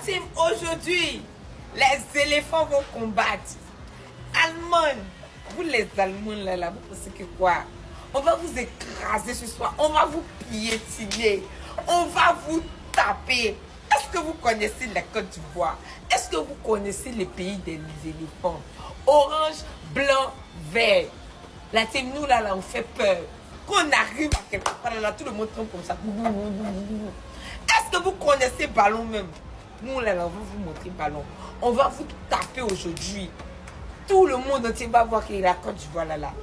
team, aujourd'hui, les éléphants vont combattre. Allemands, vous les Allemands là, vous pensez que quoi? On va vous écraser ce soir, on va vous piétiner, on va vous taper. Est-ce que vous connaissez la Côte d'Ivoire? Est-ce que vous connaissez les pays des éléphants? Orange, blanc, vert. La team, nous là, on fait peur. Quand on arrive à quelque part là, tout le monde tombe comme ça. Est-ce que vous connaissez ballon même? Nous là, on va vous montrer ballon. On va vous taper aujourd'hui. Tout le monde entier va voir qu'il y a la Côte d'Ivoire là.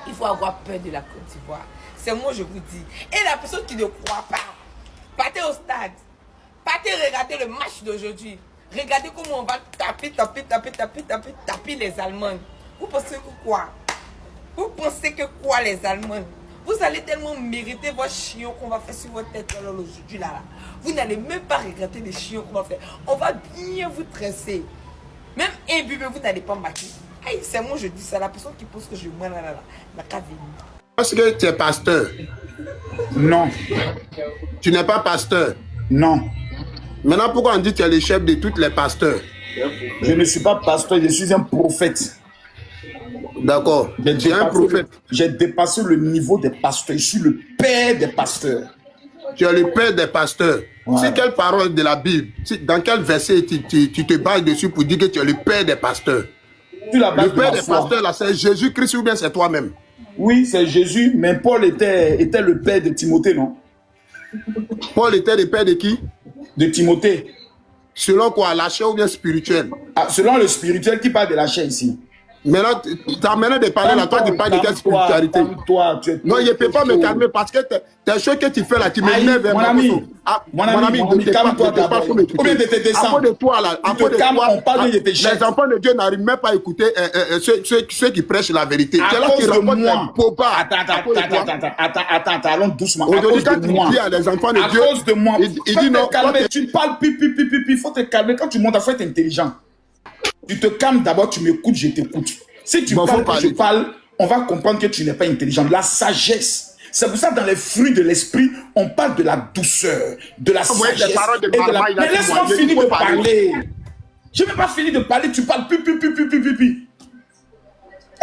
Il faut avoir peur de la Côte d'Ivoire. C'est moi, je vous dis. Et la personne qui ne croit pas, partez au stade. Partez regarder le match d'aujourd'hui. Regardez comment on va taper les Allemands. Vous pensez que quoi? Vous pensez que quoi les Allemands? Vous allez tellement mériter vos chiens qu'on va faire sur votre tête aujourd'hui là. Vous n'allez même pas regretter les chiens qu'on va faire. On va bien vous tresser. Même un bébé, vous n'allez pas marquer. C'est moi, je dis ça. La personne qui pense que je moi là, la cave. Est-ce que tu es pasteur? Non. Tu n'es pas pasteur? Non. Maintenant, pourquoi on dit que tu es le chef de tous les pasteurs? Je ne suis pas pasteur, je suis un prophète. D'accord. Tu es un prophète. J'ai dépassé le niveau des pasteurs. Je suis le père des pasteurs. Tu es le père des pasteurs. Ouais. C'est quelle parole de la Bible? Dans quel verset tu te bases dessus pour dire que tu es le père des pasteurs? Le père des pasteurs, là, c'est Jésus-Christ ou bien c'est toi-même? Oui, c'est Jésus, mais Paul était le père de Timothée, non? Paul était le père de qui? De Timothée. Selon quoi? La chair ou bien spirituel? Selon le spirituel qui parle de la chair ici. Maintenant, tu as maintenant de parler là, toi tu parles de quelle spiritualité? Non, je ne peux pas me calmer parce que tes choses que tu fais là, tu m'énerves. Mon ami, calme-toi d'abord. Ou bien de te descendre. À cause de toi là, à cause de toi, on parle de tes chefs. les enfants de Dieu n'arrivent même pas à écouter ceux qui prêchent la vérité. À cause de moi. Attends, allons doucement. Aujourd'hui, quand tu dis à les enfants de Dieu, à cause de moi, il dit non. Tu parles il faut te calmer. Quand tu montes, il faut être intelligent. Tu te calmes d'abord, tu m'écoutes, je t'écoute. Si tu parles, je parle, on va comprendre que tu n'es pas intelligent. La sagesse. C'est pour ça que dans les fruits de l'esprit, on parle de la douceur, de la sagesse. Mais laisse-moi finir de parler. Je n'ai pas fini de parler, tu parles pi.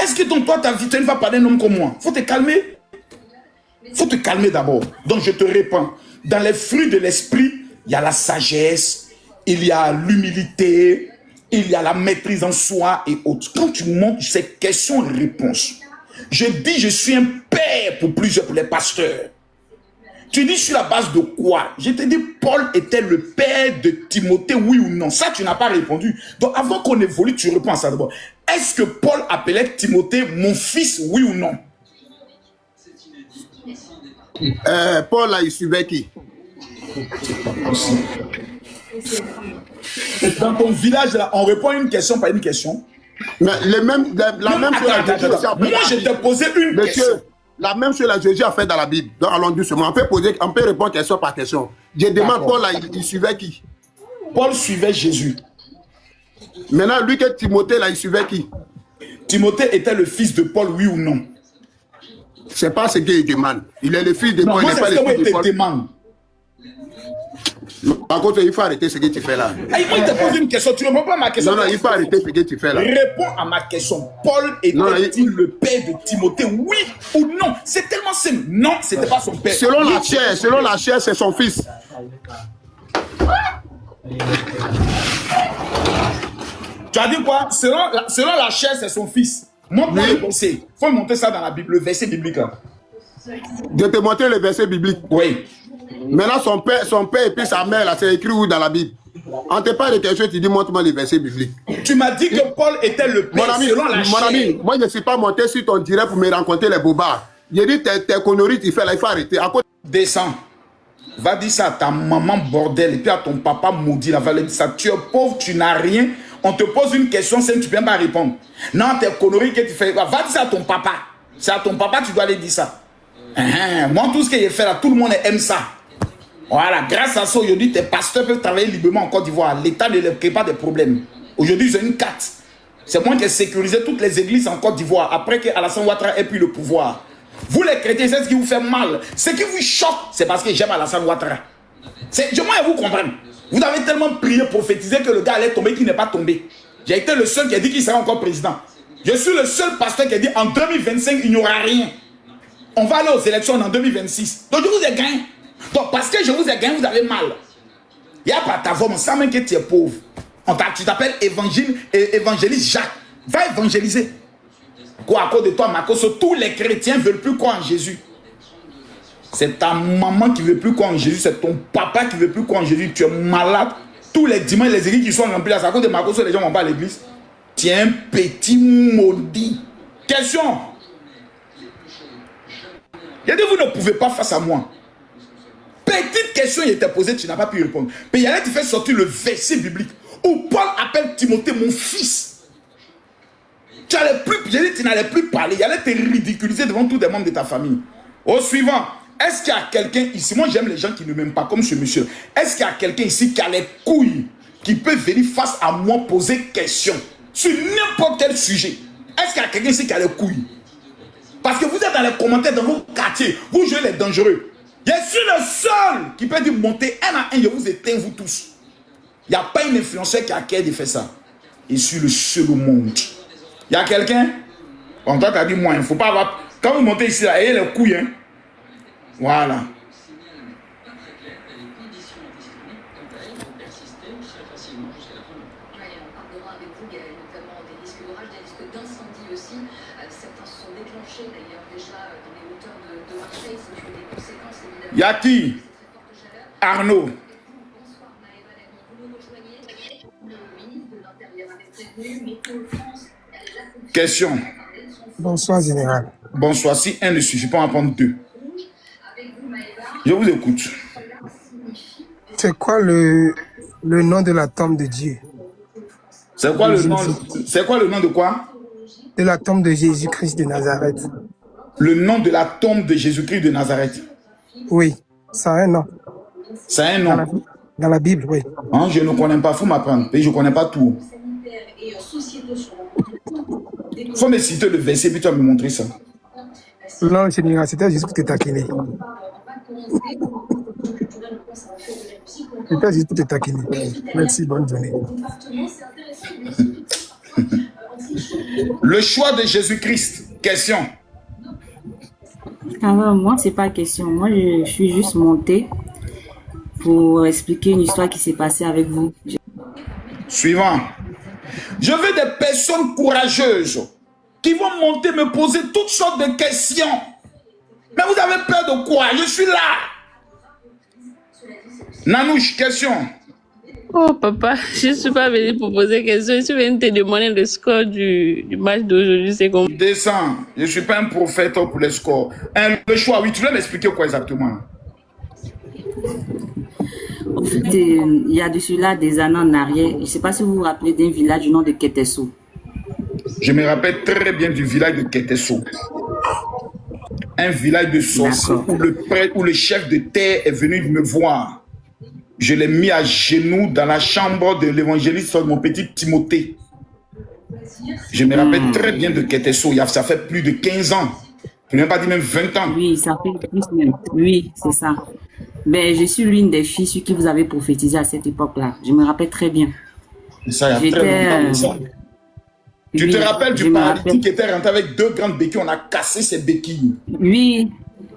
Est-ce que toi, ta vie, tu ne vas parler un homme comme moi? Faut te calmer. Faut te calmer d'abord. Donc je te réponds. Dans les fruits de l'esprit, il y a la sagesse, il y a l'humilité, il y a la maîtrise en soi et autres. Quand tu montes ces questions-réponses, je dis je suis un père pour les pasteurs. Tu dis sur la base de quoi? Je te dis Paul était le père de Timothée, oui ou non? Ça, tu n'as pas répondu. Donc avant qu'on évolue, tu réponds à ça d'abord. Est-ce que Paul appelait Timothée mon fils, oui ou non? Paul là, il suivait qui? Dans ton village, là, on répond une question par une question. Mais la même chose. Moi, je t'ai posé une question. La même chose que Jésus a fait dans la Bible. Donc, allons doucement. On peut répondre question par question. Je demande, Paul, là, il suivait qui? Paul suivait Jésus. Maintenant, lui que Timothée, là, il suivait qui? Timothée était le fils de Paul, oui ou non? C'est pas ce qu'il demande. Il est le fils de Paul. Moi, c'est ce que je te demande. Par contre, il faut arrêter ce que tu fais là. Moi, je te pose une question. Tu ne réponds pas à ma question. Non, il faut arrêter ce que tu fais là. Réponds à ma question. Paul était-il le père de Timothée? Oui ou non? C'est tellement simple. Non, ce n'était pas son père. Selon la chair, c'est son fils. Tu as dit quoi? Selon la chair, c'est son fils. Montre-moi le verset. Il faut monter ça dans la Bible, le verset biblique là. Je te montrer le verset biblique. Oui. Maintenant, son père et puis sa mère, là, c'est écrit où dans la Bible? On te parle de quelque chose, tu dis, montre-moi les versets bibliques. Tu m'as dit que Paul était le père selon la chair. Mon ami, moi, je ne suis pas monté sur ton direct pour me rencontrer les bobards. J'ai dit, tes conneries, tu fais là, il faut arrêter. Descends. Va dire ça à ta maman, bordel, et puis à ton papa maudit. Va dire ça. Tu es pauvre, tu n'as rien. On te pose une question, tu ne peux pas répondre. Non, tes conneries que tu fais. Va dire ça à ton papa. C'est à ton papa, tu dois aller dire ça. Moi, tout ce que j'ai fait là, tout le monde aime ça. Voilà, grâce à ça, aujourd'hui, tes pasteurs peuvent travailler librement en Côte d'Ivoire. L'État ne leur crée pas de problème. Aujourd'hui, ils ont une carte. C'est moi qui ai sécurisé toutes les églises en Côte d'Ivoire après qu'Alassane Ouattara ait pris le pouvoir. Vous, les chrétiens, c'est ce qui vous fait mal. Ce qui vous choque, c'est parce que j'aime Alassane Ouattara. Je moi, vous comprendre. Vous avez tellement prié, prophétisé que le gars allait tomber qui n'est pas tombé. J'ai été le seul qui a dit qu'il sera encore président. Je suis le seul pasteur qui a dit en 2025, il n'y aura rien. On va aller aux élections en 2026. Donc je vous ai gagné. Donc parce que je vous ai gagné, vous avez mal. Il n'y a pas ta voix, on sait même que tu es pauvre. Tu t'appelles évangéliste Jacques. Va évangéliser. Quoi, à cause de toi, Marcos, tous les chrétiens ne veulent plus croire en Jésus. C'est ta maman qui ne veut plus croire en Jésus. C'est ton papa qui ne veut plus croire en Jésus. Tu es malade. Tous les dimanches, les églises qui sont remplies, à cause de Marcos, les gens ne vont pas à l'église. Tu es un petit maudit. Question. Il a dit, vous ne pouvez pas face à moi. Petite question, il était posée, tu n'as pas pu répondre. Mais il allait te faire sortir le verset biblique où Paul appelle Timothée mon fils. Tu n'allais plus parler. Il allait te ridiculiser devant tous les membres de ta famille. Au suivant, est-ce qu'il y a quelqu'un ici, moi j'aime les gens qui ne m'aiment pas comme ce monsieur. Est-ce qu'il y a quelqu'un ici qui a les couilles, qui peut venir face à moi poser question sur n'importe quel sujet? Est-ce qu'il y a quelqu'un ici qui a les couilles? Parce que vous êtes dans les commentaires dans vos quartiers, vous jouez les dangereux. Je suis le seul qui peut dire monter un à un, je vous éteins vous tous. Il n'y a pas une influenceur qui a qu'à de faire ça. Je suis le seul au monde. Il y a quelqu'un? En toi, tu as dit moi, il ne faut pas avoir... Quand vous montez ici, là, ayez les couilles. Hein? Voilà. Il y a qui? Arnaud. Question. Bonsoir, général. Bonsoir. Si un ne suffit pas, on va prendre deux. Je vous écoute. C'est quoi le nom de la tombe de Dieu? C'est quoi le nom? C'est quoi le nom de quoi? De la tombe de Jésus-Christ de Nazareth. Le nom de la tombe de Jésus-Christ de Nazareth. Oui, ça a un nom. Ça a un nom. Dans la Bible, oui. Hein, je ne connais pas, il faut m'apprendre. Je ne connais pas tout. Il faut me citer le verset, puis tu vas me montrer ça. Non, général, c'était juste pour te taquiner. C'était juste pour te taquiner. Merci, bonne journée. Le choix de Jésus-Christ. Question. Alors, moi, c'est pas question. Moi, je suis juste montée pour expliquer une histoire qui s'est passée avec vous. Suivant. Je veux des personnes courageuses qui vont monter me poser toutes sortes de questions. Mais vous avez peur de quoi? Je suis là. Nanouche, question. Oh papa, je ne suis pas venue pour poser question. Je suis venue te demander le score du match d'aujourd'hui. C'est comme... Descends. Je ne suis pas un prophète pour les scores. Le choix, oui, tu veux m'expliquer quoi exactement? En fait, il y a de cela des années en arrière. Je ne sais pas si vous vous rappelez d'un village du nom de Ketesso. Je me rappelle très bien du village de Ketesso. Un village de sorciers où le chef de terre est venu me voir. Je l'ai mis à genoux dans la chambre de l'évangéliste, mon petit Timothée. Je me rappelle très bien de Ketesso. Ça fait plus de 15 ans. Je ne vais pas dire même 20 ans. Oui, ça fait plus même. Oui, c'est ça. Mais je suis l'une des filles sur qui vous avez prophétisé à cette époque-là. Je me rappelle très bien. Ça, il y a très longtemps. Ça. Tu te rappelles du paralytique qui était rentré avec deux grandes béquilles, on a cassé ses béquilles. Oui.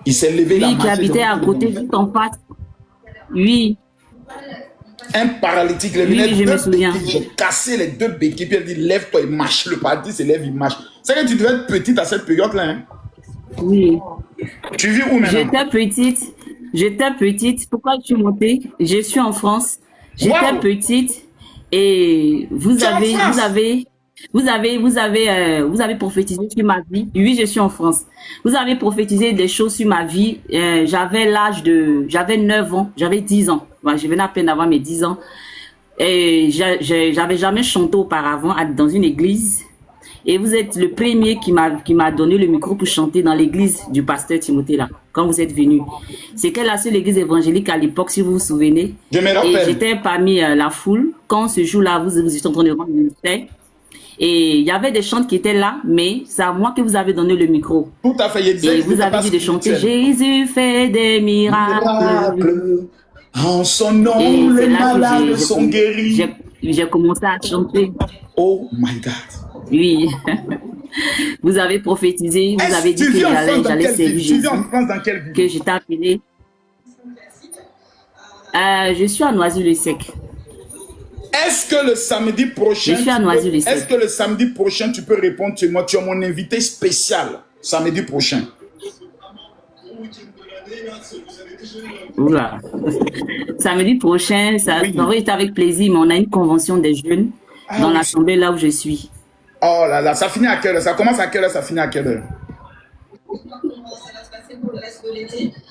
Il s'est levé là. Oui, qui habitait à côté, juste en face. Oui. Un paralytique, je me souviens. J'ai cassé les deux béquilles, puis elle dit lève-toi et marche. Le paralytique se lève, il marche. C'est que tu devais être petite à cette période-là. Hein? Oui. Tu vis où maintenant? J'étais petite. Pourquoi tu es montée? Je suis en France. J'étais petite et vous avez prophétisé sur ma vie. Oui, je suis en France. Vous avez prophétisé des choses sur ma vie. J'avais 9 ans, j'avais 10 ans. Je venais à peine d'avoir mes 10 ans. Et j'avais jamais chanté auparavant dans une église. Et vous êtes le premier qui m'a donné le micro pour chanter dans l'église du pasteur Timothée là, quand vous êtes venu. C'était la seule église évangélique à l'époque, si vous vous souvenez. Je me rappelle. Et j'étais parmi la foule. Quand ce jour-là, vous étiez en train de rendre le ministère. Et il y avait des chants qui étaient là, mais c'est à moi que vous avez donné le micro. Tout à fait. Et vous avez dit de chanter « Jésus fait des miracles ». En son Et nom, c'est les là que malades sont guéris. j'ai commencé à chanter. Oh my God. Oui. Vous avez prophétisé, vous avez dit Tu que vis en France dans j'allais quelle servir ville? Tu vis en Jésus, France dans quelle ville? que j'étais appelée. Je suis à Noisy-le-Sec. Est-ce que le samedi prochain, Je suis à Noisy-le-Sec. est-ce que le samedi prochain, tu peux répondre chez moi? Tu es mon invité spécial samedi prochain. Oula. Samedi prochain, ça Oui. aurait été avec plaisir, mais on a une convention des jeunes dans oui. l'assemblée là où je suis. Oh là là, ça finit à quelle heure? Ça commence à quelle heure? Ça finit à quelle heure?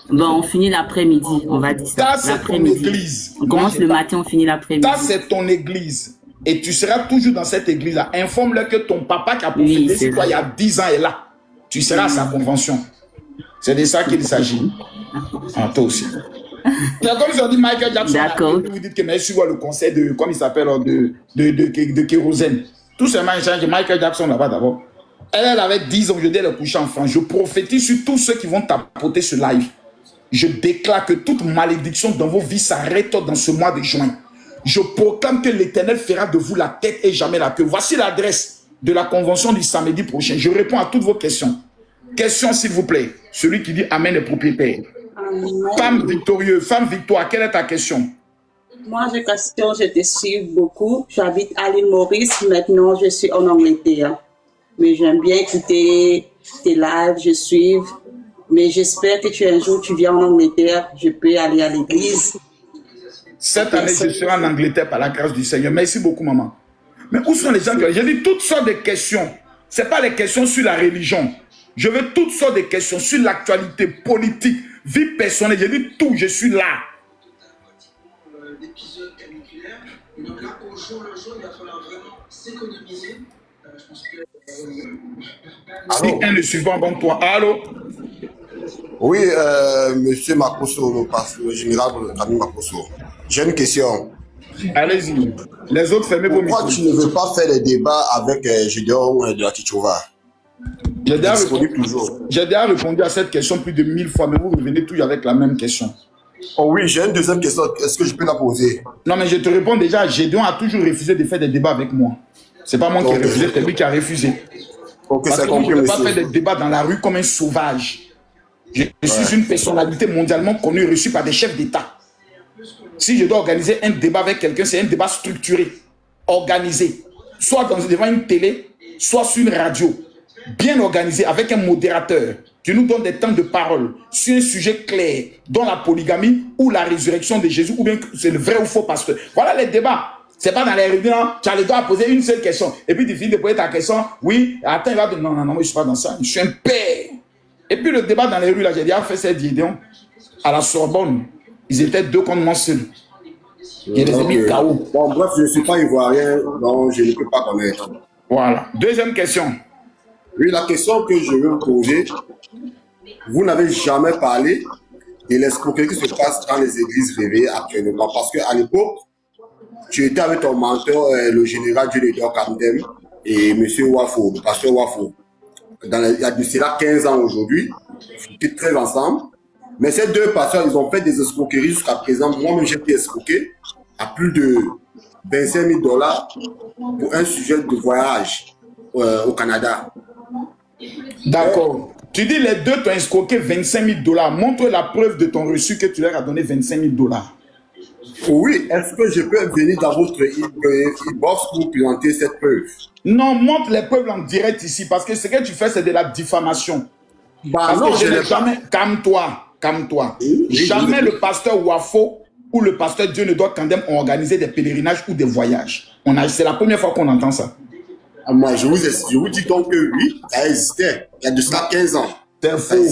Bon, on finit l'après-midi, on va dire ça. Ça, c'est ton église. On commence le matin, on finit l'après-midi. Ça, c'est ton église. Et tu seras toujours dans cette église-là. Informe-le que ton papa qui a prophétisé sur toi il y a 10 ans est là. Tu seras à sa convention. C'est de ça qu'il s'agit. Ah, toi aussi. C'est comme si on dit Michael Jackson. D'accord. Vous dites que mais suivez le conseil de, comme il s'appelle, de kérosène. Tout ce machin de Michael Jackson là-bas d'abord. Elle avait 10 ans, je dis elle est couchée en France. Je prophétise sur tous ceux qui vont tapoter ce live. Je déclare que toute malédiction dans vos vies s'arrête dans ce mois de juin. Je proclame que l'Éternel fera de vous la tête et jamais la queue. Voici l'adresse de la convention du samedi prochain. Je réponds à toutes vos questions. Question s'il vous plaît. Celui qui dit Amen est propriétaire. Femme victorieuse, femme victoire, quelle est ta question? Moi, j'ai question, je te suis beaucoup. J'habite à l'île Maurice. Maintenant, je suis en Angleterre. Mais j'aime bien écouter tes lives, je suis. Mais j'espère que un jour, tu viens en Angleterre. Je peux aller à l'église. Cette année, je serai en Angleterre par la grâce du Seigneur. Merci beaucoup, maman. Mais où sont les gens qui... J'ai dit toutes sortes de questions. Ce n'est pas les questions sur la religion. Je veux toutes sortes de questions sur l'actualité politique, vie personnelle. J'ai dit tout, je suis là. L'épisode caniculaire. Et donc là, au jour le jour, il va falloir vraiment s'économiser. Je pense que... Si un le suivant avant toi. Allô? Oui, monsieur Makosso, le général Camille Makosso. J'ai une question. Allez-y. Les autres, fermez vos micros. Pourquoi tu ne veux pas faire des débats avec Gédéon de la Tichova? J'ai déjà répondu à cette question plus de 1000 fois, mais vous revenez toujours avec la même question. Oh oui, j'ai une deuxième question. Est-ce que je peux la poser? Non, mais je te réponds déjà. Gédéon a toujours refusé de faire des débats avec moi. C'est pas moi qui ai refusé, c'est lui qui a refusé. Ok, parce c'est qu'il compris, ne peut pas monsieur. faire des débats dans la rue comme un sauvage. Je suis une personnalité mondialement connue, reçue par des chefs d'État. Si je dois organiser un débat avec quelqu'un, c'est un débat structuré, organisé. Soit devant une télé, soit sur une radio. Bien organisé, avec un modérateur qui nous donne des temps de parole sur un sujet clair, dont la polygamie ou la résurrection de Jésus, ou bien c'est le vrai ou faux pasteur. Voilà les débats. C'est pas dans les réunions, tu as le droit à poser une seule question. Et puis tu finis de poser ta question, oui, attends, il va dire, non, moi je ne suis pas dans ça, je suis un père. Et puis le débat dans les rues, là, j'ai déjà fait cette vidéo à la Sorbonne. Ils étaient deux contre moi seul. Je les ai mis KO. Bon, bref, je ne suis pas ivoirien, donc je ne peux pas connaître. Voilà. Deuxième question. Oui, la question que je veux vous poser, vous n'avez jamais parlé de l'escroquerie qui se passe dans les églises réveillées actuellement. Parce qu'à l'époque, tu étais avec ton mentor, le général Dieudonné Kandem et M. Wafo, le pasteur Wafo. Il y a de cela 15 ans aujourd'hui. Ils étaient très ensemble. Mais ces deux pasteurs, ils ont fait des escroqueries jusqu'à présent. Moi-même, j'ai été escroqué à plus de 25 000 $ pour un sujet de voyage au Canada. D'accord. Tu dis les deux t'ont escroqué 25 000 $. Montre la preuve de ton reçu que tu leur as donné 25 000 $. Oui, est-ce que je peux venir dans votre e-box pour présenter cette preuve? Non, montre les preuves en direct ici, parce que ce que tu fais, c'est de la diffamation. Parce non, que je n'ai jamais... Calme-toi. Jamais le pasteur Wafo ou le pasteur Dieudonné Kandem ont organisé des pèlerinages ou des voyages. C'est la première fois qu'on entend ça. Ah, moi, je vous dis donc que oui, ça existait. Il y a de cela 15 ans. C'est faux.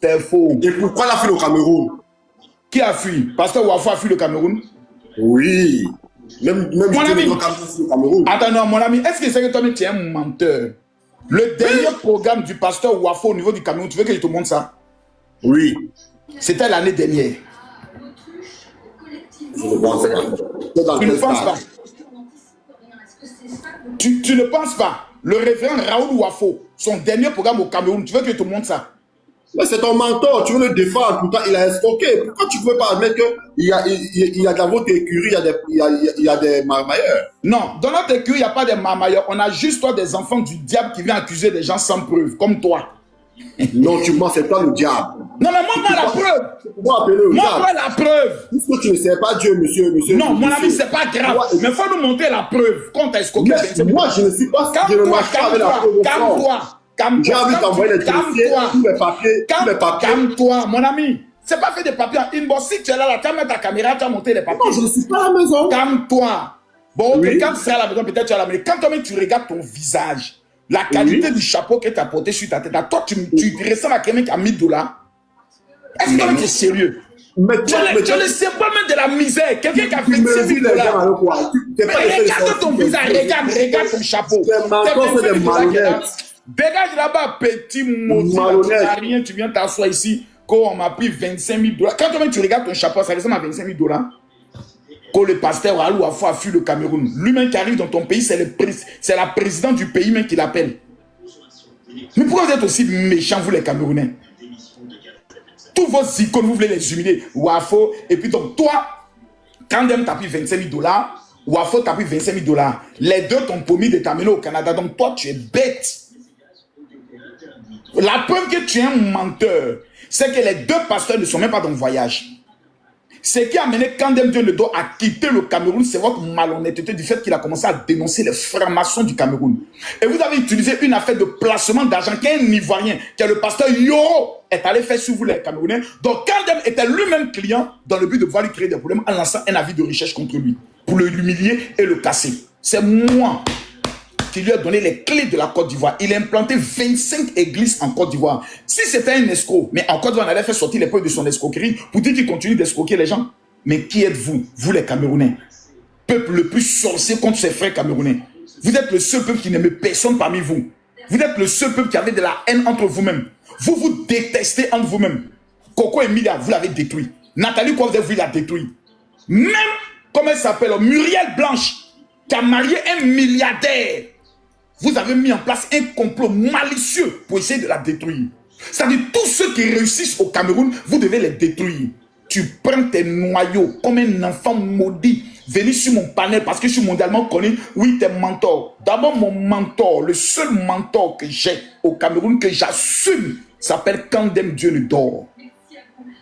C'est faux. Et pourquoi la fui au Cameroun? Qui a fui? Pasteur Wafo a fui le Cameroun? Oui. Même mon ami, au Cameroun. Attends, non, mon ami, est-ce que c'est que toi, tu es un menteur? Le dernier programme du pasteur Wafo au niveau du Cameroun, tu veux que je te montre ça? Oui. C'était l'année dernière. Je ne pense pas. Tu ne penses pas? Tu ne penses pas? Le révérend Raoul Wafo, son dernier programme au Cameroun, tu veux que je te montre ça? Mais c'est ton mentor, tu veux le défendre, pourquoi il a escroqué. Pourquoi tu ne pouvais pas admettre qu'il y a dans votre écurie, il y a des marmailleurs? Non, dans notre écurie, il n'y a pas de marmailleurs. On a juste toi des enfants du diable qui viennent accuser des gens sans preuve, comme toi. Non, tu mens, c'est toi le diable. Non, mais montre-moi la preuve. Montre-moi la preuve. Puisque tu ne sais pas Dieu, monsieur. Non, mon ami, c'est pas grave. Mais il faut nous montrer la preuve. Quand t'as escroqué. Moi, je ne suis pas. Calme-toi. J'ai envie d'envoyer les dossiers, tous mes papiers. Calme-toi, mon ami. C'est pas fait des papiers en inbox. Si tu es là, tu vas mettre ta caméra, tu vas monter les papiers. Non, je ne suis pas à la maison. Calme-toi. Bon, ok, Oui. quand tu seras à la maison, peut-être tu es à la maison. Quand toi-même tu regardes ton visage, la qualité du chapeau que tu as porté sur ta tête, toi, tu ressembles à quelqu'un qui a $1000. Est-ce que tu es sérieux? Tu es le symbole même de la misère. Quelqu'un qui a $25 000. Mais regarde ton visage, regarde ton chapeau. C'est des malhonnêtes. Dégage là-bas, petit maudit. Tu n'as rien, tu viens t'asseoir ici. Quand on m'a pris $25 000. Quand toi-même tu regardes ton chapeau, ça ressemble à $25 000. Quand le pasteur Alou a fui le Cameroun, lui-même qui arrive dans ton pays, c'est la présidente du pays même qui l'appelle. Mais pourquoi vous êtes aussi méchants, vous les Camerounais? Tous vos icônes, vous voulez les humilier. Wafo, et puis donc toi, quand même t'as pris $25 000, Wafo t'as pris $25 000. Les deux t'ont promis de t'amener au Canada, donc toi tu es bête. La preuve que tu es un menteur, c'est que les deux pasteurs ne sont même pas dans le voyage. Ce qui a amené Kandem Dieu le dos à quitter le Cameroun, c'est votre malhonnêteté du fait qu'il a commencé à dénoncer les francs-maçons du Cameroun. Et vous avez utilisé une affaire de placement d'argent qu'un Ivoirien, qui est le pasteur Yoro, est allé faire sur vous les Camerounais. Donc Kandem était lui-même client dans le but de pouvoir lui créer des problèmes en lançant un avis de recherche contre lui, pour l'humilier et le casser. C'est moi qui lui a donné les clés de la Côte d'Ivoire. Il a implanté 25 églises en Côte d'Ivoire. Si c'était un escroc, mais en Côte d'Ivoire, on allait faire sortir les preuves de son escroquerie pour dire qu'il continue d'escroquer les gens. Mais qui êtes-vous, vous les Camerounais? Peuple le plus sorcier contre ses frères camerounais. Vous êtes le seul peuple qui n'aimait personne parmi vous. Vous êtes le seul peuple qui avait de la haine entre vous-mêmes. Vous vous détestez entre vous-mêmes. Coco Emilia, vous l'avez détruit. Nathalie Kouav, vous l'avez détruit. Même, comment elle s'appelle, Muriel Blanche, qui a marié un milliardaire. Vous avez mis en place un complot malicieux pour essayer de la détruire. C'est-à-dire, tous ceux qui réussissent au Cameroun, vous devez les détruire. Tu prends tes noyaux comme un enfant maudit, venu sur mon panel parce que je suis mondialement connu. Oui, tes mentors. D'abord, mon mentor, le seul mentor que j'ai au Cameroun, que j'assume, s'appelle Kandem Dieu le Dor.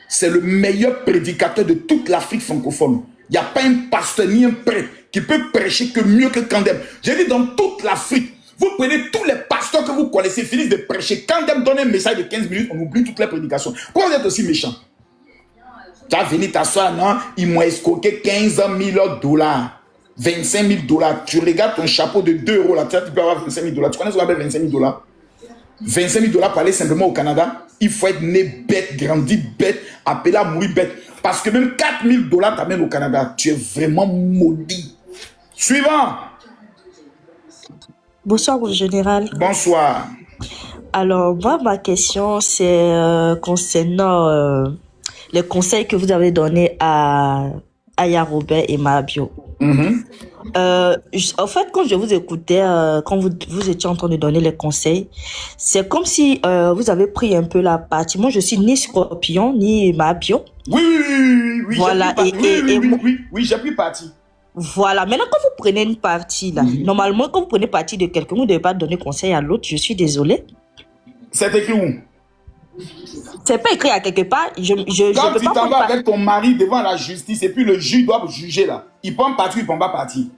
C'est le meilleur prédicateur de toute l'Afrique francophone. Il n'y a pas un pasteur ni un prêtre qui peut prêcher que mieux que Kandem. J'ai dit dans toute l'Afrique. Vous prenez tous les pasteurs que vous connaissez, finissent de prêcher. Quand ils donnent un message de 15 minutes, on oublie toutes les prédications. Pourquoi vous êtes aussi méchant? Tu as venu t'asseoir, non? Ils m'ont escroqué $15 000. $25 000. Tu regardes ton chapeau de 2 € là, tu peux avoir $25 000. Tu connais ce qu'on appelle $25 000? $25 000 pour aller simplement au Canada. Il faut être né bête, grandi bête, appelé à mourir bête. Parce que même $4 000 t'amènent au Canada. Tu es vraiment maudit. Suivant. Bonsoir au général. Bonsoir. Alors, moi, ma question, c'est concernant les conseils que vous avez donnés à Aya Robert et Mabio. En fait, quand je vous écoutais, quand vous étiez en train de donner les conseils, c'est comme si vous avez pris un peu la partie. Moi, je suis ni Scorpion, ni Mabio. Oui, voilà, oui, j'ai pris parti. Voilà, maintenant quand vous prenez une partie là, normalement quand vous prenez partie de quelqu'un, vous ne devez pas donner conseil à l'autre, je suis désolée. C'est écrit où? C'est pas écrit à quelque part, quand tu t'en vas avec ton mari devant la justice et puis le juge doit vous juger là, il prend parti ou il prend pas parti?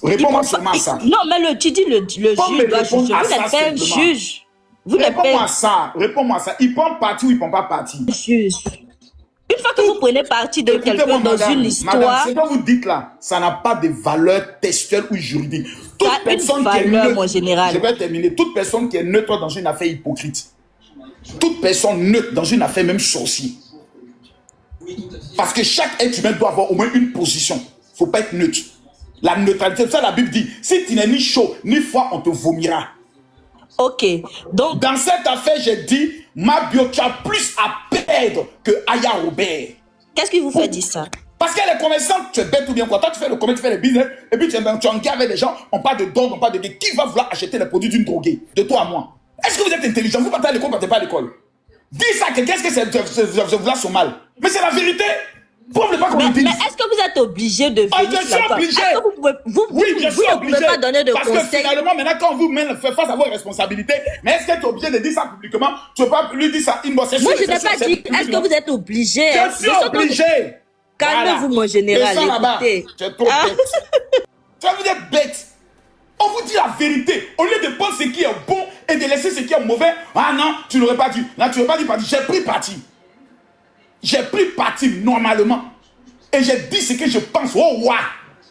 Réponds-moi seulement à ça. Non, mais tu dis le juge doit juger, vous n'êtes pas un juge. Réponds-moi ça, il prend parti ou il prend pas parti? Juge. Une fois que vous prenez parti de quelqu'un dans une histoire... Madame, ce que vous dites là, ça n'a pas de valeur textuelle ou juridique. Toute personne qui est neutre, mon général. Je vais terminer. Toute personne qui est neutre dans une affaire hypocrite. Toute personne neutre dans une affaire même sorcière. Parce que chaque être humain doit avoir au moins une position. Il ne faut pas être neutre. La neutralité, c'est ça la Bible dit. Si tu n'es ni chaud ni froid, on te vomira. Ok, donc... Dans cette affaire, j'ai dit, Mabio, tu as plus à perdre que Aya Robert. Qu'est-ce qui vous fait dire ça? Parce qu'elle est commerçante, tu es bête ou bien quoi? Toi, tu fais le commerce, tu fais le business, et puis tu es en guerre avec les gens, on parle de dons, on parle de qui va vouloir acheter les produits d'une droguée? De toi à moi. Est-ce que vous êtes intelligent? Vous partez à l'école, vous ne partez pas à l'école. Dis ça à quelqu'un, est-ce que ces œuvres-là sont mal? Mais c'est la vérité. Prouve pas qu'on Mais utilise. est-ce que vous êtes obligé de venir Je suis obligé. Est-ce que Oui, je suis ne obligé. pouvez pas donner de Parce conseils? que finalement, maintenant, quand vous faites face à vos responsabilités, mais est-ce que tu es obligé de dire ça publiquement? Tu ne peux pas lui dire ça inbox. Moi, je n'ai pas dit. Est-ce que vous êtes obligé? Je suis obligé. Calmez-vous, mon général. Écoutez. Tu es trop bête. Tu vas vous être bête. On vous dit la vérité. Au lieu de prendre ce qui est bon et de laisser ce qui est mauvais, ah non, tu n'aurais pas dû. Là, tu n'aurais pas dit parti. J'ai pris parti. J'ai pris parti normalement. Et j'ai dit ce que je pense. Oh, ouais.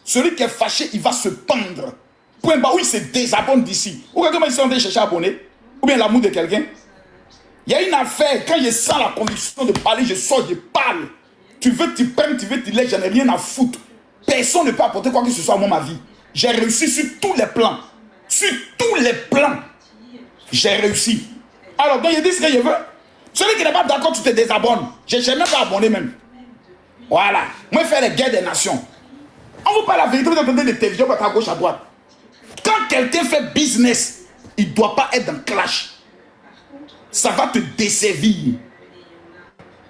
Celui qui est fâché, il va se pendre. Point bas, oui, c'est désabonne d'ici. Ou quelqu'un m'a dit, on va chercher à abonner. Ou bien l'amour de quelqu'un. Il y a une affaire. Quand je sens la conviction de parler, je sors, je parle. Tu veux que tu prennes, tu veux que tu laisses, j'en ai rien à foutre. Personne ne peut apporter quoi que ce soit à ma vie. J'ai réussi sur tous les plans. Sur tous les plans. J'ai réussi. Alors, donc, je dis ce que je veux. Celui qui n'est pas d'accord, tu te désabonnes. Je n'ai même pas abonné même. Voilà. Moi, je fais les guerres des nations. On vous parle la vérité, vous entendez des télévisions à gauche, à droite. Quand quelqu'un fait business, il ne doit pas être dans clash. Ça va te desservir.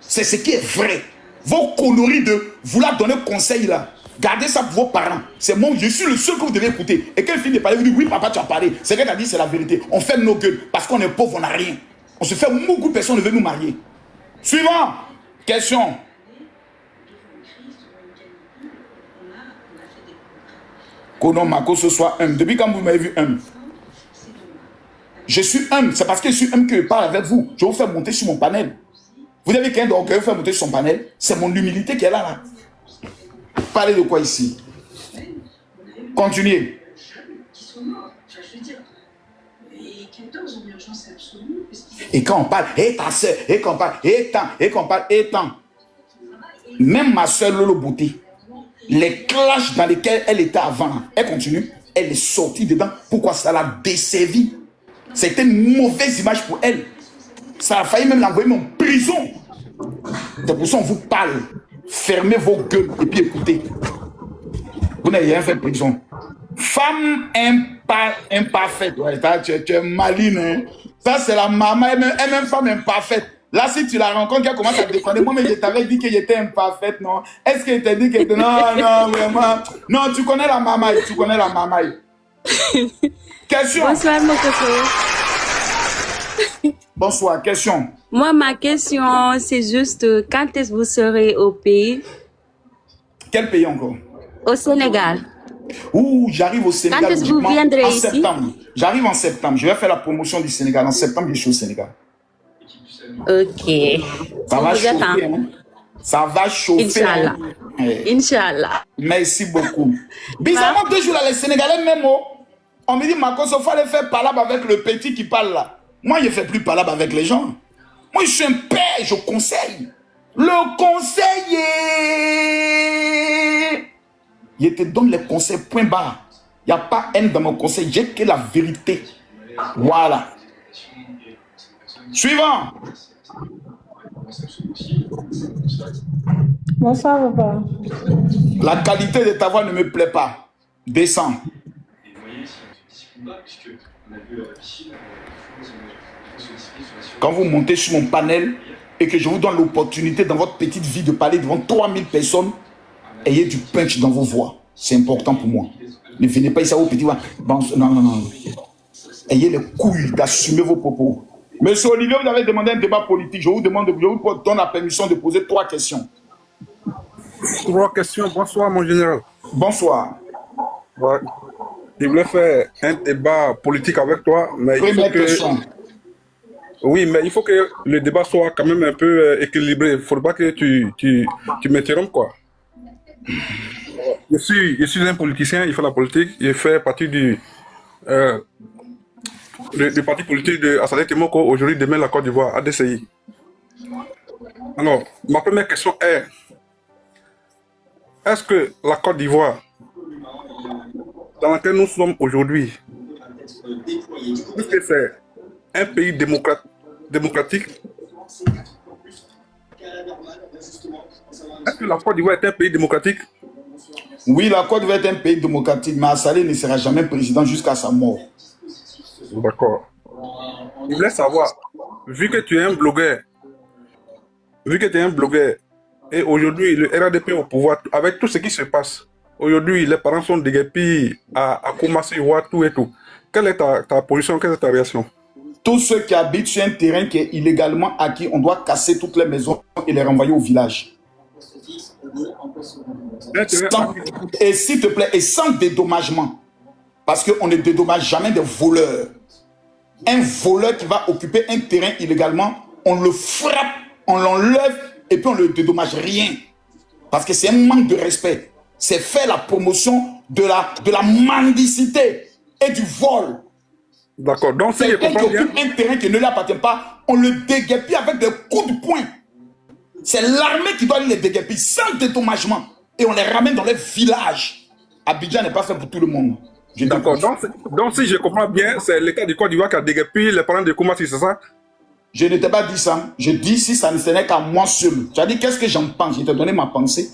C'est ce qui est vrai. Vos conneries de vouloir donner conseil là, gardez ça pour vos parents. C'est moi, je suis le seul que vous devez écouter. Et quand il finit de parler, vous dites oui papa tu as parlé. Ce qu'elle a dit c'est la vérité. On fait nos gueules parce qu'on est pauvre, on n'a rien. On se fait beaucoup de personnes ne veulent nous marier. Suivant. Question. Kono Mako ce soit humble. Depuis quand vous m'avez vu humble? Je suis humble. C'est parce que je suis humble que je parle avec vous. Je vais vous faire monter sur mon panel. Vous avez quelqu'un d'orgueilleux faire monter sur son panel? C'est mon humilité qui est là. Parlez de quoi ici? Continuez. Et quand on parle, et ta soeur, et quand on parle, et qu'on parle, même ma soeur Lolo Beauté, les clashs dans lesquels elle était avant, elle continue, elle est sortie dedans. Pourquoi? Ça l'a desservi. C'était une mauvaise image pour elle. Ça a failli même l'envoyer en prison. C'est pour ça qu'on vous parle. Fermez vos gueules et puis écoutez. Vous n'avez rien fait prison. Femme imparfaite. Ouais, tu es maline. Hein? Ça, c'est la maman, elle-même femme imparfaite. Là, si tu la rencontres, elle commence à te défendre. Moi, mais je t'avais dit que j'étais imparfaite, non? Est-ce qu'elle t'a dit que t'étais... Non, vraiment. Non, tu connais la mamaille. Tu connais la mamaille. Question. Bonsoir, mon copain. Bonsoir, question. Moi, ma question, c'est juste quand est-ce que vous serez au pays? Quel pays encore? Au Sénégal. Ouh, j'arrive au Sénégal. Quand est-ce que vous viendrez ici? Septembre. J'arrive en septembre. Je vais faire la promotion du Sénégal. En septembre, je suis au Sénégal. Ok. Ça va chauffer. Hein? Ça va chauffer. Inch'Allah. Hein? Inch'Allah. Merci beaucoup. Bizarrement, 2 jours là, les Sénégalais même, on me dit, Marcos, il fallait faire palabre avec le petit qui parle là. Moi, je ne fais plus palabre avec les gens. Moi, je suis un père, je conseille. Le conseiller. Je te donne les conseils, point barre. Il n'y a pas haine dans mon conseil, j'ai que la vérité. Voilà. Suivant. Bonsoir, papa. La qualité de ta voix ne me plaît pas. Descends. Quand vous montez sur mon panel et que je vous donne l'opportunité dans votre petite vie de parler devant 3000 personnes, ayez du punch dans vos voix. C'est important pour moi. Ne venez pas ici à vos petits voix. Non, non, non. Ayez les couilles d'assumer vos propos. Monsieur Olivier, vous avez demandé un débat politique. Je vous donne la permission de poser 3 questions. 3 questions. Bonsoir, mon général. Bonsoir. Ouais. Je voulais faire un débat politique avec toi, mais Première question. Oui, mais il faut que le débat soit quand même un peu équilibré. Il ne faut pas que tu m'interrompes, quoi. Je suis un politicien, il fait la politique. Je fais partie du parti politique de Assadé Temoko, aujourd'hui, demain, la Côte d'Ivoire, ADCI. Alors, ma première question est, est-ce que la Côte d'Ivoire, dans laquelle nous sommes aujourd'hui, est-ce que c'est un pays démocratique? Est-ce que la Côte d'Ivoire est un pays démocratique? Oui, la Côte d'Ivoire est un pays démocratique, mais Assadé ne sera jamais président jusqu'à sa mort. D'accord. Je voulais savoir, vu que tu es un blogueur vu que tu es un blogueur, et aujourd'hui, le RADP au pouvoir, avec tout ce qui se passe, aujourd'hui, les parents sont déguerpis à commencer à voir tout et tout. Quelle est ta position, quelle est ta réaction? Tous ceux qui habitent sur un terrain qui est illégalement acquis, on doit casser toutes les maisons et les renvoyer au village. Et s'il te plaît, et sans dédommagement. Parce qu'on ne dédommage jamais des voleurs. Un voleur qui va occuper un terrain illégalement, on le frappe, on l'enlève et puis on ne le dédommage rien. Parce que c'est un manque de respect. C'est faire la promotion de la mendicité et du vol. D'accord. Donc, si quelqu'un qui occupe un terrain qui ne lui appartient pas, on le déguerpit avec des coups de poing. C'est l'armée qui doit les déguerpir sans dédommagement. Et on les ramène dans les villages. Abidjan n'est pas fait pour tout le monde. D'accord. Donc, si je comprends bien, c'est l'État du Côte d'Ivoire qui a déguerpi les parents de Koumassi, c'est ça? Je ne t'ai pas dit ça. Je dis si ça ne n'est qu'à moi seul. Tu as dit qu'est-ce que j'en pense? Je t'ai donné ma pensée.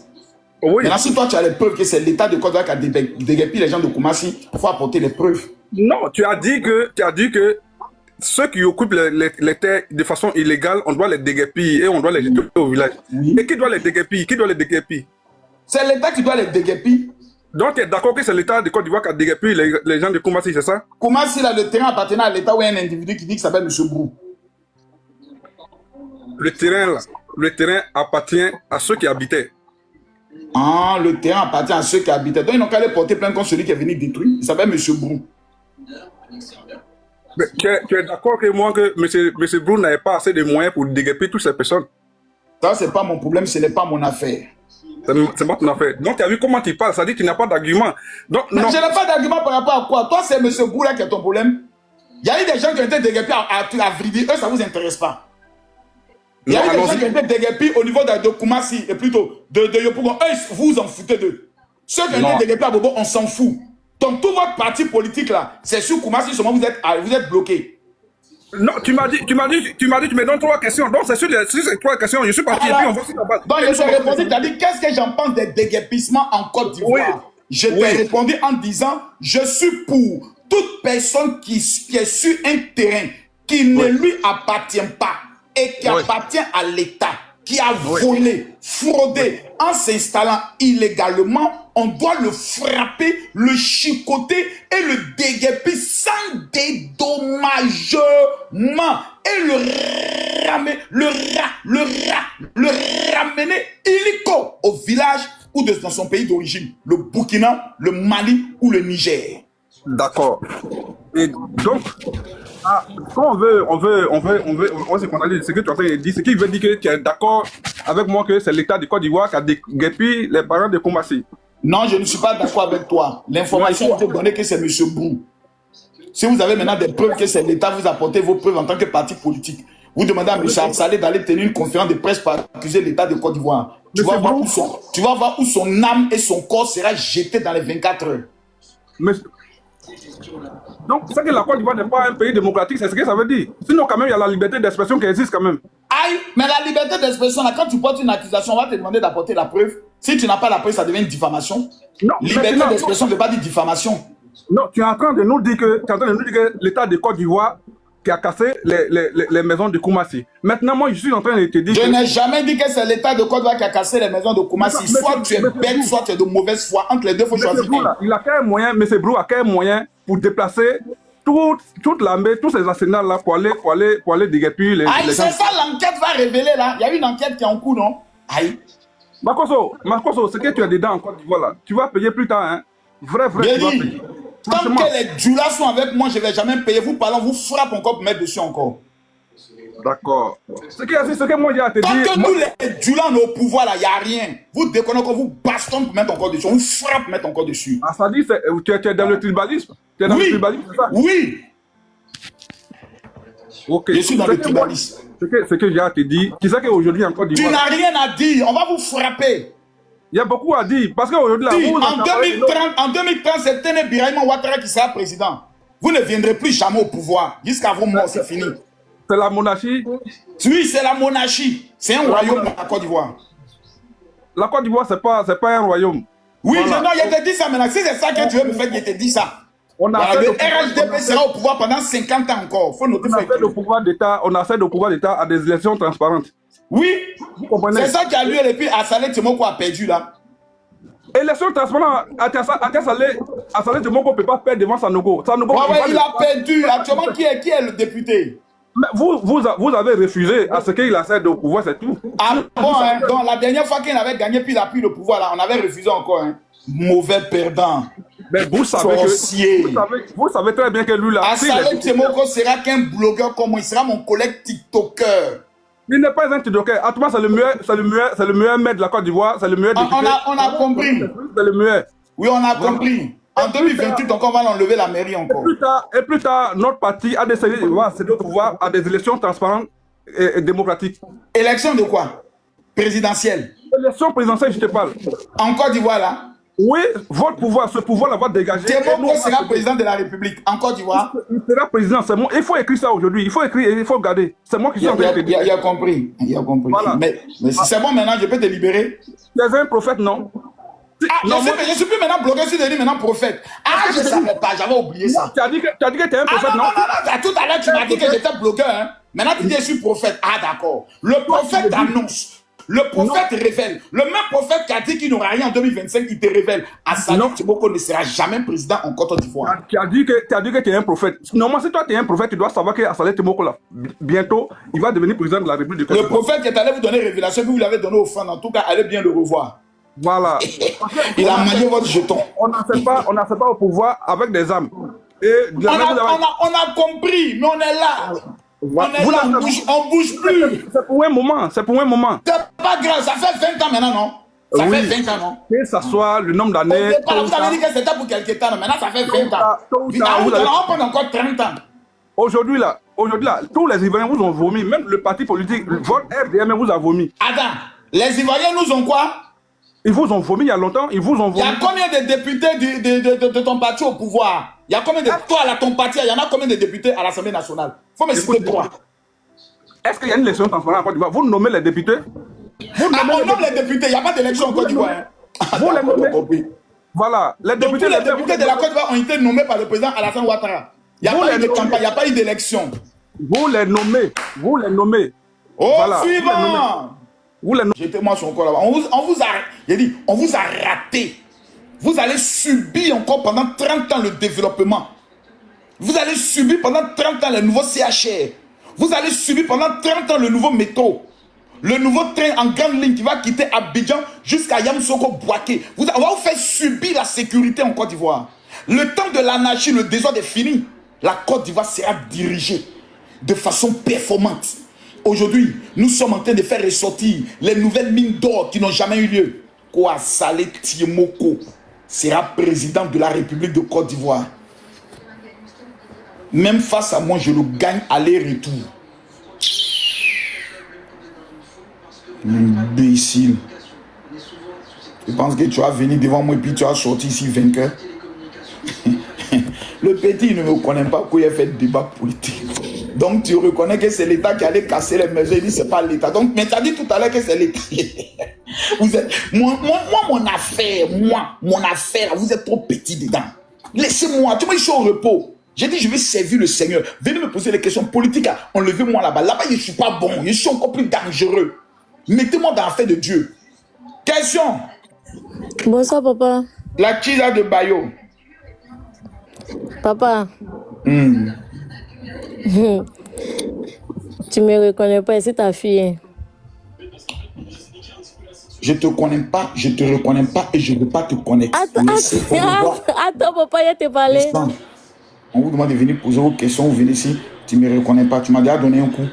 Oui. Maintenant, si toi tu as les preuves que c'est l'État de Côte d'Ivoire qui a déguerpi les gens de Koumassi, il faut apporter les preuves. Non, tu as dit que ceux qui occupent les terres de façon illégale, on doit les déguerpir et on doit les jeter au village. Oui. Et qui doit les déguerpir? Qui doit les déguerpir? C'est l'État qui doit les déguerpir. Donc, tu es d'accord que c'est l'État de Côte d'Ivoire qui a déguerpi les gens de Koumassi, c'est ça? Koumassi, là, le terrain appartenant à l'État ou à un individu qui dit qu'il s'appelle M. Brou. Le terrain appartient à ceux qui habitaient. Ah, le terrain appartient à ceux qui habitaient. Donc, ils n'ont qu'à aller porter plainte contre celui qui est venu détruire. Il s'appelle M. Brou. Mais tu es d'accord que moi, que M. Brou n'avait pas assez de moyens pour déguerpir toutes ces personnes? Ça, ce n'est pas mon problème, ce n'est pas mon affaire. C'est pas ton affaire. Donc, tu as vu comment tu parles, ça dit que tu n'as pas d'argument. Donc, non. Je n'ai pas d'argument par rapport à quoi? Toi, c'est M. Brou là qui est ton problème. Il y a eu des gens qui ont été déguerpis à Vridi. Eux, ça ne vous intéresse pas. Il y a eu des gens qui ont été déguerpis au niveau de Koumassi, et plutôt de Yopougon. Eux, vous vous en foutez d'eux. Ceux qui ont été déguerpis à Bobo, on s'en fout. Donc, tout votre parti politique là, c'est sur Koumassi, seulement vous êtes bloqués. Non, tu m'as dit, tu me donnes 3 questions. Donc, c'est sur ces 3 questions, je suis parti et puis on va sur la base. Donc, je t'ai répondu, tu as dit, qu'est-ce que j'en pense des déguerpissements en Côte d'Ivoire? Oui. Je t'ai répondu en disant, je suis pour toute personne qui est sur un terrain qui ne lui appartient pas et qui appartient à l'État, qui a volé, fraudé, en s'installant illégalement, on doit le frapper, le chicoter et le déguerpir sans dédommagement et le ramener illico au village ou dans son pays d'origine, le Burkina, le Mali ou le Niger. D'accord. Et donc, quand on veut se condamner ce que tu es en train de dire, ce qui veut dire que tu es d'accord avec moi que c'est l'État du Côte d'Ivoire qui a déguerpi les parents de Koumassi. Non, je ne suis pas d'accord avec toi. L'information a été donnée que c'est M. Brou. Si vous avez maintenant des preuves que c'est l'État, vous apportez vos preuves en tant que parti politique. Vous demandez à M. Saleh d'aller tenir une conférence de presse pour accuser l'État de Côte d'Ivoire. Tu vas voir où son âme et son corps sera jeté dans les 24 heures. Mais... Donc, c'est que la Côte d'Ivoire n'est pas un pays démocratique, c'est ce que ça veut dire. Sinon, quand même, il y a la liberté d'expression qui existe quand même. Aïe, mais la liberté d'expression, là, quand tu portes une accusation, on va te demander d'apporter la preuve. Si tu n'as pas la preuve, ça devient une diffamation. Non, liberté d'expression ne veut pas dire diffamation. Non, tu es en train de nous dire que, l'État de Côte d'Ivoire qui a cassé les maisons de Koumassi. Maintenant, moi, je suis en train de te dire... Je n'ai jamais dit que c'est l'État de Côte d'Ivoire qui a cassé les maisons de Koumassi. Soit tu es bête, soit tu es de mauvaise foi. Entre les deux, il faut choisir. Il a quel moyen, M. Brou a quel moyen pour déplacer toute l'armée, tous ces arsenals-là pour aller déguerpir les gens. C'est ça, l'enquête va révéler là. Il y a une enquête qui est en cours, non? Aïe. Makoso, ce que tu as dedans en Côte d'Ivoire là, tu vas payer plus tard, hein? Vrai, tu vas payer. Tant que les djoulas sont avec moi, je ne vais jamais payer. Vous parlez, vous frappe encore pour mettre dessus encore. D'accord. Ce que moi j'ai à te dire... Tant que nous les djoulas on est au pouvoir là, il n'y a rien. Vous déconnez encore, vous bastonnez pour mettre encore dessus. On vous frappe pour mettre encore dessus. Ah, ça dit, tu es dans le tribalisme? Tu es dans le tribalisme, c'est ça? Oui. Ok. Je suis dans le tribalisme. Ce que j'ai à te dire, tu sais qu'aujourd'hui en Côte d'Ivoire... Tu n'as rien à dire, on va vous frapper. Il y a beaucoup à dire, parce qu'aujourd'hui... En 2030, c'est Téné Birahima Ouattara qui sera président. Vous ne viendrez plus jamais au pouvoir. Jusqu'à vos morts, c'est fini. C'est la monarchie? Oui, c'est la monarchie. C'est un royaume, la Côte d'Ivoire. La Côte d'Ivoire, c'est pas un royaume. Oui, voilà. Non, je te dis ça maintenant. Si c'est ça que tu veux me faire, je te dis ça. Le RHDP sera au pouvoir pendant 50 ans encore. Faut noter on a fait le pouvoir d'État à des élections transparentes. Oui, Vous comprenez? c'est ça qui a lieu et puis Assalé Temoko a perdu là. Élection transparente à Salé Temoko ne peut pas perdre devant Sanogo. Sanogo Il a perdu. Actuellement, qui est le député? Mais vous avez refusé à ce qu'il accède au pouvoir, c'est tout. Ah bon, hein, donc la dernière fois qu'il avait gagné, puis il a pris le pouvoir, là, on avait refusé encore. Hein. Mauvais perdant. Mais vous savez vous savez très bien que lui là. Assalé Temoko sera qu'un blogueur comme moi, il sera mon collègue TikToker. Il n'est pas un TikToker. À toi, c'est le meilleur maire de la Côte d'Ivoire, c'est le meilleur député. On a compris. C'est le meilleur. Oui, on a compris. En 2028, encore, on va l'enlever la mairie encore. Et plus tard, notre parti a décidé de céder au pouvoir à des élections transparentes et démocratiques. Élection de quoi? Présidentielle. Élection présidentielle, je te parle. En Côte d'Ivoire, là? Oui, votre pouvoir, ce pouvoir-là va dégager. Temoko sera président de la République en Côte d'Ivoire. Il sera président, c'est moi. Il faut écrire ça aujourd'hui. Il faut écrire et il faut regarder. C'est moi qui suis en train de dire. Il a compris. Il a compris. Voilà. Mais si c'est bon maintenant, je peux te libérer. Tu es un prophète, non? Non, je suis plus maintenant bloqué, je suis devenu maintenant prophète. Ah, je ne savais pas, j'avais oublié ça. Tu as dit que tu es un prophète, non? Non, tout à l'heure, tu m'as dit que j'étais bloqué. Hein. Maintenant, tu dis que je suis prophète. Ah, d'accord. Le prophète annonce. Le prophète révèle. Le même prophète qui a dit qu'il n'aura rien en 2025, il te révèle. Assalé Temoko ne sera jamais président en Côte d'Ivoire. Tu as dit que tu es un prophète. Normalement, si toi tu es un prophète, tu dois savoir que Assalé Temoko, là, bientôt, il va devenir président de la République du Côte d'Ivoire. Le prophète qui est allé vous donner révélation, que vous l'avez donné aux fans, en tout cas, allez bien le revoir. Voilà. Il a mangé votre jeton. On n'accède pas au pouvoir avec des armes. Et on a compris, mais on est là. On bouge plus. C'est pour un moment. C'est pas grave, ça fait 20 ans maintenant, non? Ça fait 20 ans, non? Que ça soit le nombre d'années. Au départ, vous avez dit que c'était pour quelques temps, maintenant ça fait 20 ans. On va prendre encore 30 ans. Aujourd'hui là, tous les Ivoiriens vous ont vomi, même le parti politique, votre RDM vous a vomi. Attends, les Ivoiriens nous ont quoi? Ils vous ont vomi il y a longtemps, ils vous ont vomi. Il y a combien de députés de ton parti au pouvoir? Il y a combien de... Toi, là, ton parti, il y en a combien de députés à l'Assemblée nationale? Faut me citer 3. Est-ce qu'il y a une élection transparente en Côte d'Ivoire? Vous nommez les députés? On nomme les députés, il n'y a pas d'élection en Côte d'Ivoire. Vous les nommez. Voilà. Les députés de la Côte d'Ivoire ont été nommés par le président Alassane Ouattara. Il n'y a pas eu de campagne, il n'y a pas eu d'élection. Vous les nommez. Oh, voilà. Suivant. Jetez-moi son corps là-bas. On vous a raté. Vous allez subir encore pendant 30 ans le développement. Vous allez subir pendant 30 ans le nouveau CHR. Vous allez subir pendant 30 ans le nouveau métro. Le nouveau train en grande ligne qui va quitter Abidjan jusqu'à Yamoussoukro-Bouaké. On va vous faire subir la sécurité en Côte d'Ivoire. Le temps de l'anarchie, le désordre est fini. La Côte d'Ivoire sera dirigée de façon performante. Aujourd'hui, nous sommes en train de faire ressortir les nouvelles mines d'or qui n'ont jamais eu lieu. Assalé Temoko sera président de la République de Côte d'Ivoire. Même face à moi, je le gagne aller-retour. Imbécile. Tu penses que tu vas venir devant moi et puis tu vas sortir ici vainqueur? Le petit il ne me connaît pas qu'il a fait de débat politique. Donc tu reconnais que c'est l'État qui allait casser les maisons. Il dit c'est pas l'État. Donc, mais tu as dit tout à l'heure que c'est l'État. Vous êtes, moi, mon affaire, vous êtes trop petit dedans. Laissez-moi, tu me dis je suis au repos. J'ai dit je vais servir le Seigneur. Venez me poser des questions politiques. Enlevez-moi là-bas. Là-bas, je ne suis pas bon. Je suis encore plus dangereux. Mettez-moi dans l'affaire de Dieu. Question. Bonsoir, papa. La Chisa de Bayo. Papa. Tu me reconnais pas, c'est ta fille. Je te connais pas, je te reconnais pas et je ne veux pas te connaître. Attends, papa, il te parlé. On vous demande de venir poser vos questions, vous venez ici, tu ne me reconnais pas, tu m'as déjà donné un coup.